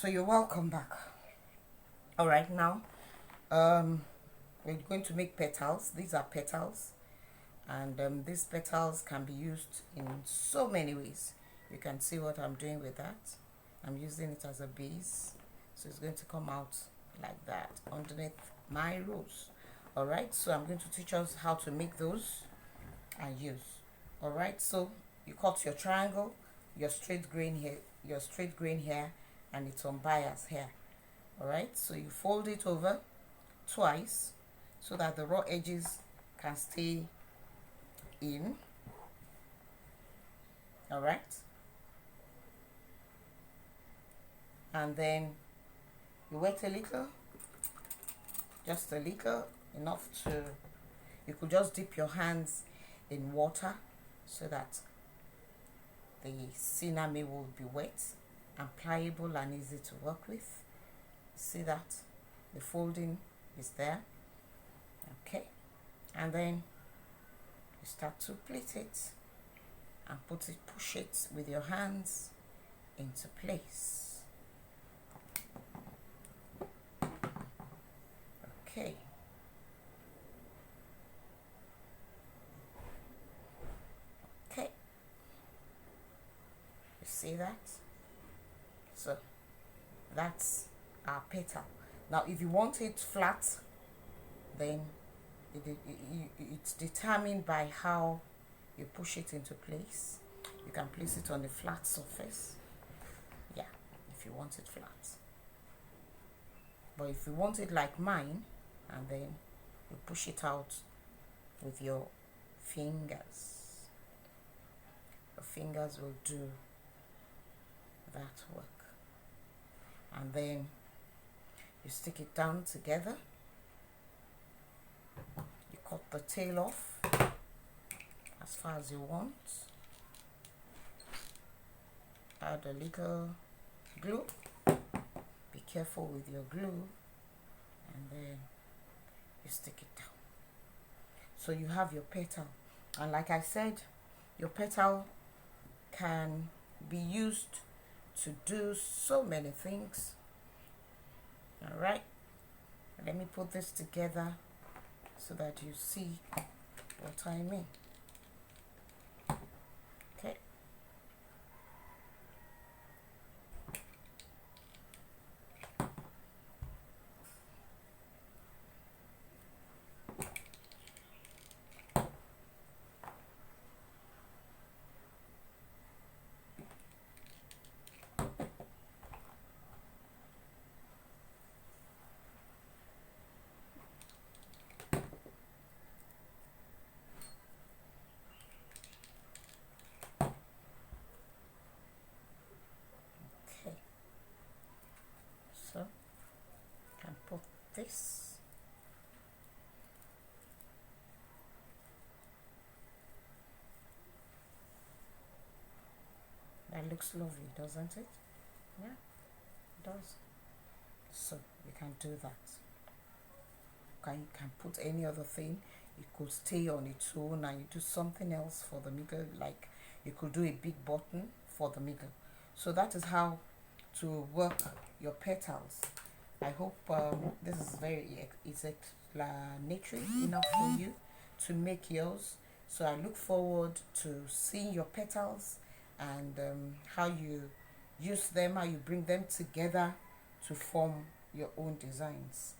So you're welcome back. All right, now we're going to make petals. These are petals, and these petals can be used in so many ways. You can see what I'm doing with that. I'm using it as a base, so it's going to come out like that underneath my rose. All right, so I'm going to teach us how to make those and use. All right, so you cut your triangle, your straight grain hair, and it's unbiased hair. All right, so you fold it over twice so that the raw edges can stay in. All right, and then you wet a little, just a little, enough to, you could just dip your hands in water so that the sinamay will be wet and pliable and easy to work with. See that the folding is there. Okay, and then you start to plait it and push it with your hands into place. Okay, you see that? So that's our petal. Now if you want it flat, then it's determined by how you push it into place. You can place it on a flat surface, yeah, if you want it flat. But if you want it like mine, and then you push it out with your fingers. Your fingers will do that work. And then you stick it down together. You cut the tail off as far as you want. Add a little glue. Be careful with your glue, and then you stick it down. So you have your petal, and like I said, your petal can be used to do so many things. All right, let me put this together so that you see what I mean. Okay, so I can put this. That looks lovely, doesn't it? Yeah, it does. So you can do that. You can put any other thing. It could stay on its own, and you do something else for the middle, like you could do a big button for the middle. So that is how to work your petals. I hope this is it's explanatory enough for you to make yours. So I look forward to seeing your petals and how you use them, how you bring them together to form your own designs.